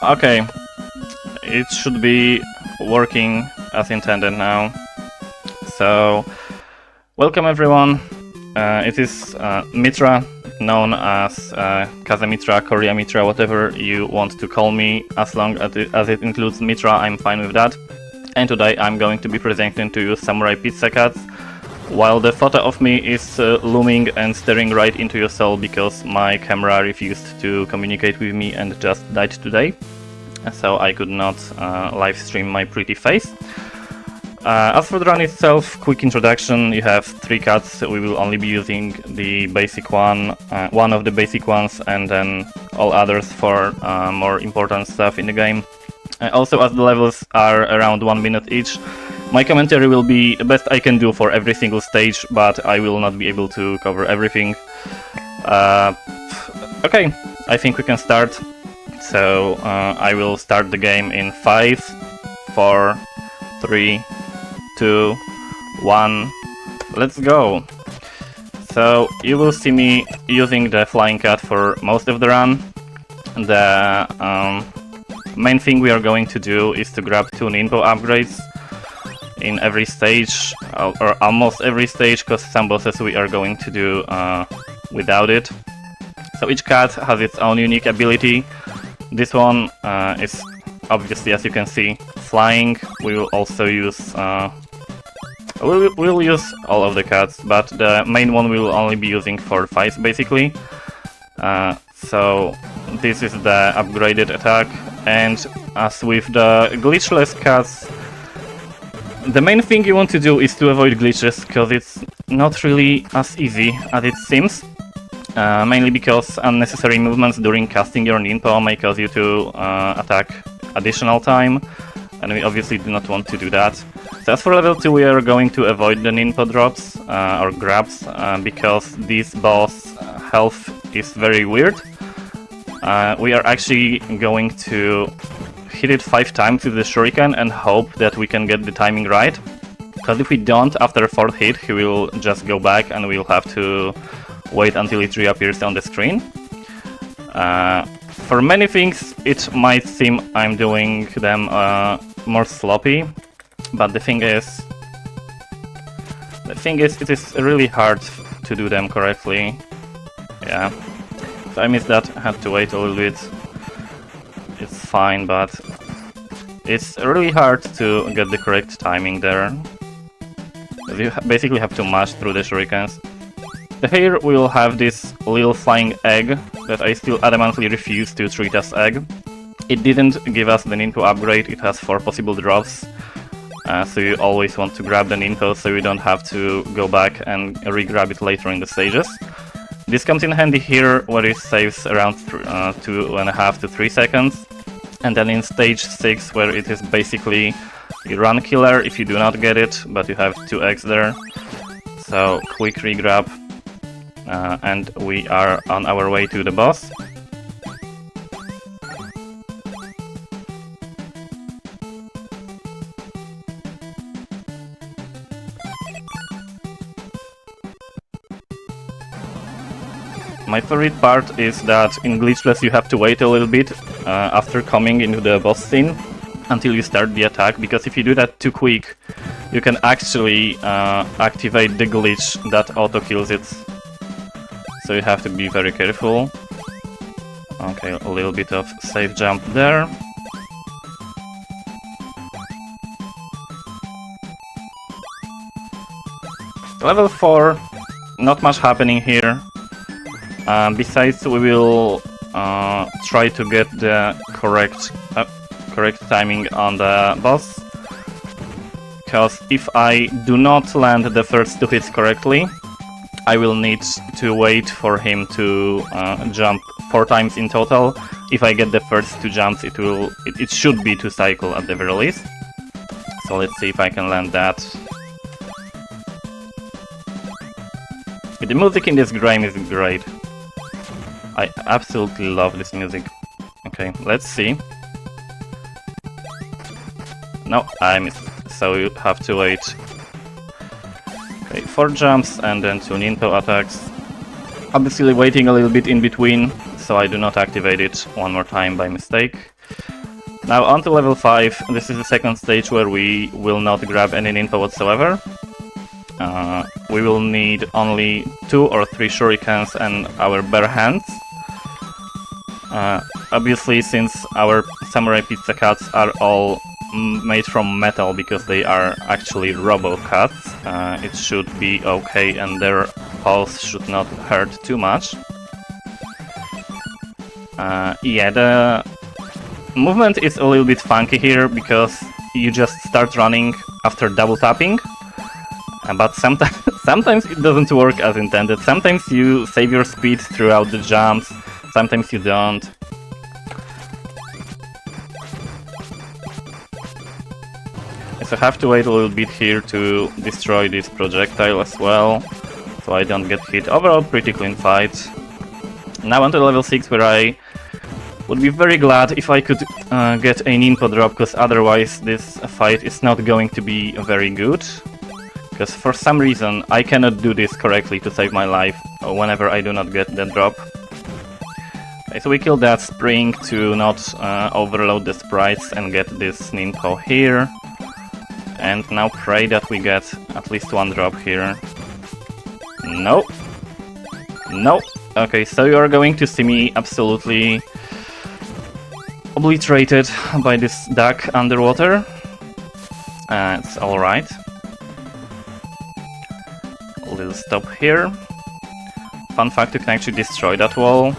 Okay, it should be working as intended now. So, welcome everyone. It is Mitra, known as Kasemitra, Koreamitra, whatever you want to call me. As long as it includes Mitra, I'm fine with that. And today I'm going to be presenting to you Samurai Pizza Cats, while the photo of me is looming and staring right into your soul because my camera refused to communicate with me and just died today. So I could not live stream my pretty face. As for the run itself, quick introduction. You have 3 cats. We will only be using the basic one of the basic ones, and then all others for more important stuff in the game. Also, as the levels are around 1 minute each, my commentary will be the best I can do for every single stage, but I will not be able to cover everything. Okay, I think we can start. So I will start the game in 5, 4, 3, 2, 1, let's go! So you will see me using the flying cat for most of the run. The main thing we are going to do is to grab 2 Ninpo upgrades in every stage, or almost every stage, because some bosses we are going to do without it. So each cat has its own unique ability. This one is obviously, as you can see, flying. We will also use we'll use all of the cats, but the main one we will only be using for fights, basically. So this is the upgraded attack, and as with the glitchless cats, the main thing you want to do is to avoid glitches, because it's not really as easy as it seems. Mainly because unnecessary movements during casting your Ninpo may cause you to attack additional time, and we obviously do not want to do that. So as for level 2, we are going to avoid the Ninpo drops or grabs, because this boss health is very weird. We are actually going to hit it 5 times with the shuriken and hope that we can get the timing right, because if we don't, after 4th hit he will just go back and we'll have to wait until it reappears on the screen. For many things it might seem I'm doing them more sloppy, but the thing is it is really hard to do them correctly. Yeah, so I missed that, I had to wait a little bit. It's fine, but it's really hard to get the correct timing there. You basically have to mash through the shurikens. Here we will have this little flying egg that I still adamantly refuse to treat as egg. It didn't give us the Ninpo upgrade, it has 4 possible drops. So you always want to grab the Ninpo so you don't have to go back and re-grab it later in the stages. This comes in handy here where it saves around 2.5 to 3 seconds. And then in stage 6 where it is basically a run killer if you do not get it, but you have 2 eggs there. So quick re-grab. And we are on our way to the boss. My favorite part is that in Glitchless you have to wait a little bit after coming into the boss scene until you start the attack, because if you do that too quick, you can actually activate the glitch that auto-kills it. So you have to be very careful. Okay, a little bit of safe jump there. Level 4, not much happening here. Besides, we will try to get the correct timing on the boss. Because if I do not land the first 2 hits correctly, I will need to wait for him to jump 4 times in total. If I get the first 2 jumps, it should be 2 cycle at the very least. So let's see if I can land that. The music in this game is great. I absolutely love this music. Okay, let's see. No, I missed. So you have to wait. Okay, 4 jumps and then 2 Ninpo attacks. Obviously waiting a little bit in between, so I do not activate it one more time by mistake. Now on to level 5. This is the second stage where we will not grab any ninja whatsoever. We will need only 2 or 3 shurikens and our bare hands. Obviously, since our samurai pizza cuts are all made from metal because they are actually robo cuts, it should be okay and their pulse should not hurt too much. Yeah, the movement is a little bit funky here because you just start running after double tapping, but sometimes it doesn't work as intended. Sometimes you save your speed throughout the jumps, sometimes you don't. So I have to wait a little bit here to destroy this projectile as well, so I don't get hit. Overall, pretty clean fight. Now on to level 6, where I would be very glad if I could get a ninja drop, because otherwise this fight is not going to be very good. Because for some reason I cannot do this correctly to save my life whenever I do not get that drop. Okay, so we kill that spring to not overload the sprites and get this ninja here. And now pray that we get at least 1 drop here. No. No. Okay, so you are going to see me absolutely obliterated by this duck underwater. It's alright. A little stop here. Fun fact, you can actually destroy that wall.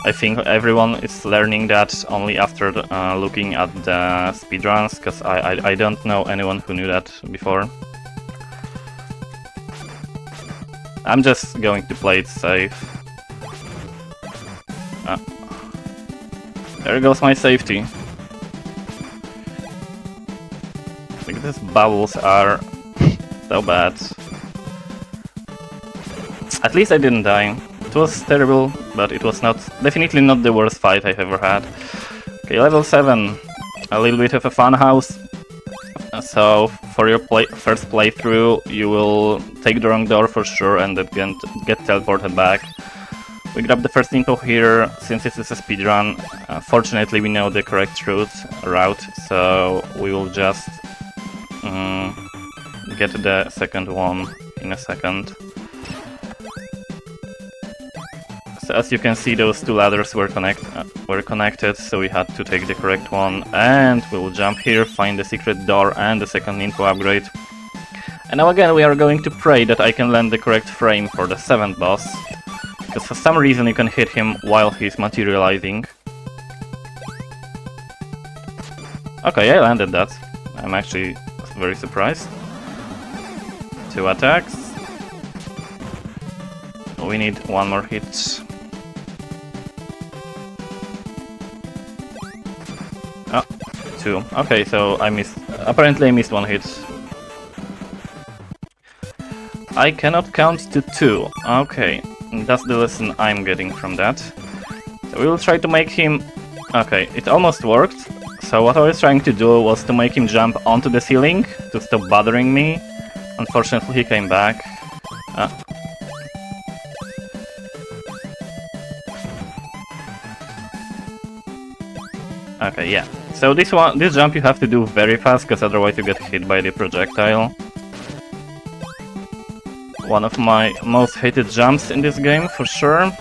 I think everyone is learning that only after looking at the speedruns, because I don't know anyone who knew that before. I'm just going to play it safe. There goes my safety. Like, these bubbles are so bad. At least I didn't die. It was terrible, but it was definitely not the worst fight I've ever had. Okay, level 7. A little bit of a fun house. So for your first playthrough, you will take the wrong door for sure and then get teleported back. We grab the first info here. Since this is a speedrun, fortunately we know the correct route, so we will just get the second one in a second. So as you can see, those 2 ladders were connected, so we had to take the correct one, and we will jump here, find the secret door and the second info upgrade. And now again we are going to pray that I can land the correct frame for the 7th boss, because for some reason you can hit him while he's materializing. Okay, I landed that. I'm actually very surprised. 2 attacks. We need 1 more hit. Oh, 2. Okay, so apparently I missed 1 hit. I cannot count to 2. Okay, that's the lesson I'm getting from that. So we will try to make him... Okay, it almost worked. So what I was trying to do was to make him jump onto the ceiling to stop bothering me. Unfortunately, he came back. Okay, yeah. So this jump you have to do very fast, because otherwise you get hit by the projectile. One of my most hated jumps in this game, for sure.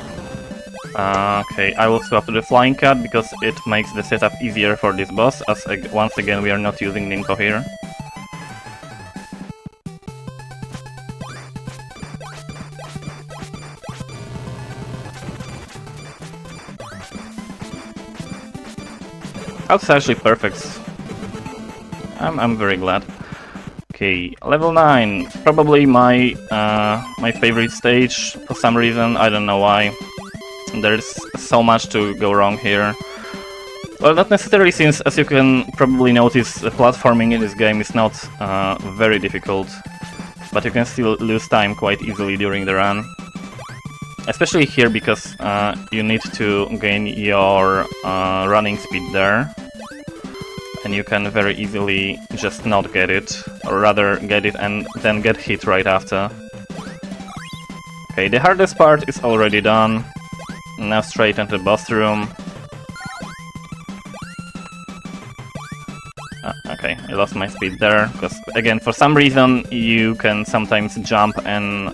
Okay, I will swap to the flying cat, because it makes the setup easier for this boss, as once again we are not using ninja here. That's actually perfect. I'm very glad. Okay, level 9. Probably my my favorite stage for some reason. I don't know why. There's so much to go wrong here. Well, not necessarily, since, as you can probably notice, the platforming in this game is not very difficult, but you can still lose time quite easily during the run. Especially here, because you need to gain your running speed there, and you can very easily just not get it, or rather get it and then get hit right after. Okay, the hardest part is already done. Now straight into the boss room. Okay, I lost my speed there, because again, for some reason you can sometimes jump and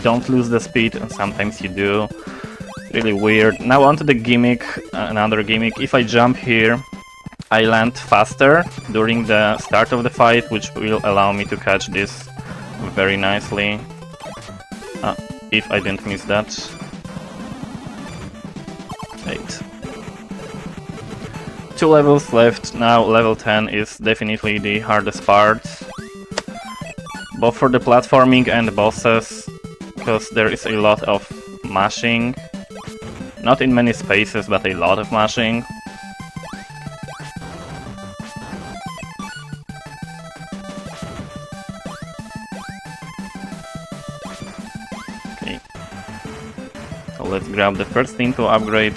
don't lose the speed, and sometimes you do. Really weird. Now onto the gimmick, another gimmick. If I jump here, I land faster during the start of the fight, which will allow me to catch this very nicely. If I didn't miss that. 8. 2 levels left. Now level 10 is definitely the hardest part, both for the platforming and the bosses, because there is a lot of mashing. Not in many spaces, but a lot of mashing. Okay. So let's grab the first info upgrade.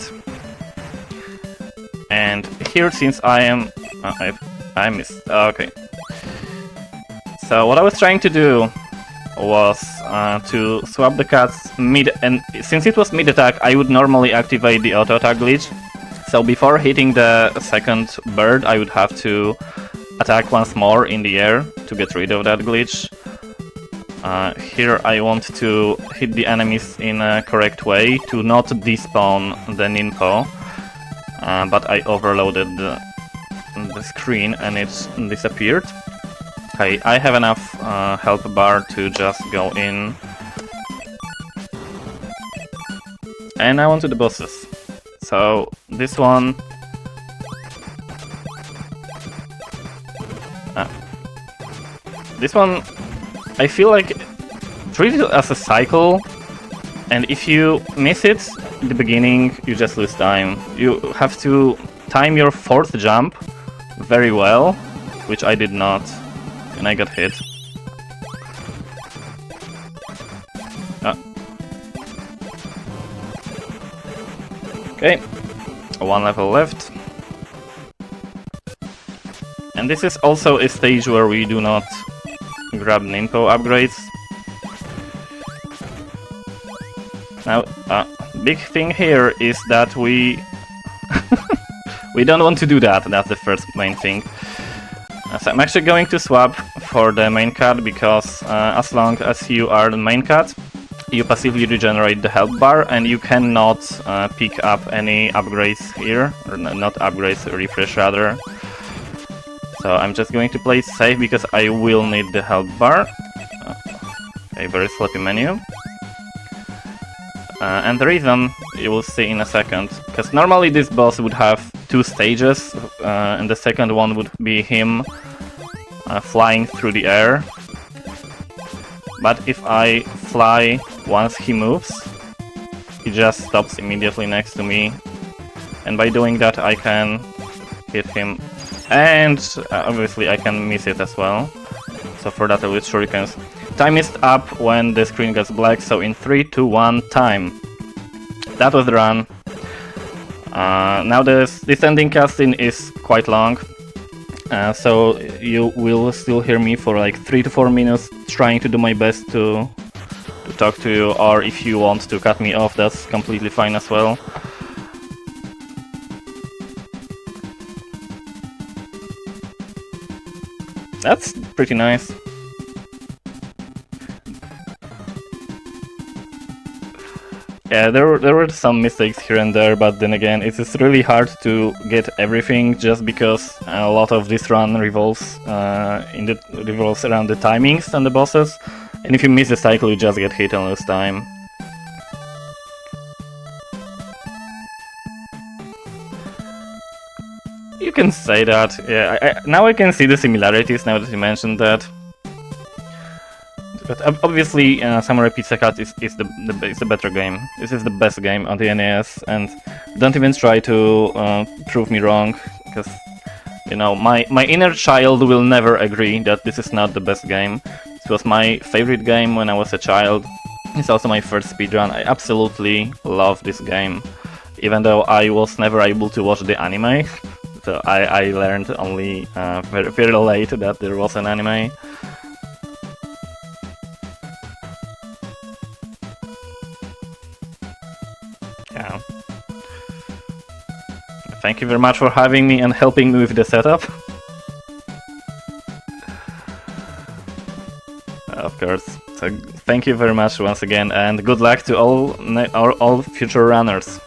And here, since I am... I missed... okay. So what I was trying to do was to swap the cuts mid, and since it was mid attack, I would normally activate the auto attack glitch. So before hitting the second bird, I would have to attack once more in the air to get rid of that glitch. Here I want to hit the enemies in a correct way to not despawn the ninpo, but I overloaded the screen and it disappeared. Okay, I have enough help bar to just go in. And I want to the bosses. So this one... this one, I feel like treat it as a cycle, and if you miss it in the beginning, you just lose time. You have to time your fourth jump very well, which I did not. And I got hit. Okay, 1 level left. And this is also a stage where we do not grab ninpo upgrades. Now, big thing here is that we we don't want to do that. That's the first main thing. So I'm actually going to swap for the main cut, because as long as you are the main cut, you passively regenerate the health bar, and you cannot pick up any upgrades here, or not upgrades, refresh rather. So I'm just going to play it safe, because I will need the health bar. A very sloppy menu. And the reason you will see in a second, because normally this boss would have 2 stages, and the second one would be him flying through the air. But if I fly once he moves, he just stops immediately next to me, and by doing that I can hit him, and obviously I can miss it as well. So for that I will shurikens. Time is up when the screen gets black, so in 3, 2, 1, time. That was the run. Now this ending casting is quite long, so you will still hear me for like 3 to 4 minutes trying to do my best to talk to you, or if you want to cut me off, that's completely fine as well. That's pretty nice. Yeah, there were some mistakes here and there, but then again, it is really hard to get everything, just because a lot of this run revolves around the timings and the bosses, and if you miss the cycle, you just get hit and lose time. You can say that. Yeah, now I can see the similarities now that you mentioned that. But obviously, Samurai Pizza Cut is the better game. This is the best game on the NES, and don't even try to prove me wrong, because you know my inner child will never agree that this is not the best game. This was my favorite game when I was a child. It's also my first speedrun. I absolutely love this game, even though I was never able to watch the anime. So I learned only very, very late that there was an anime. Yeah. Thank you very much for having me and helping me with the setup. Of course. So thank you very much once again, and good luck to all future runners.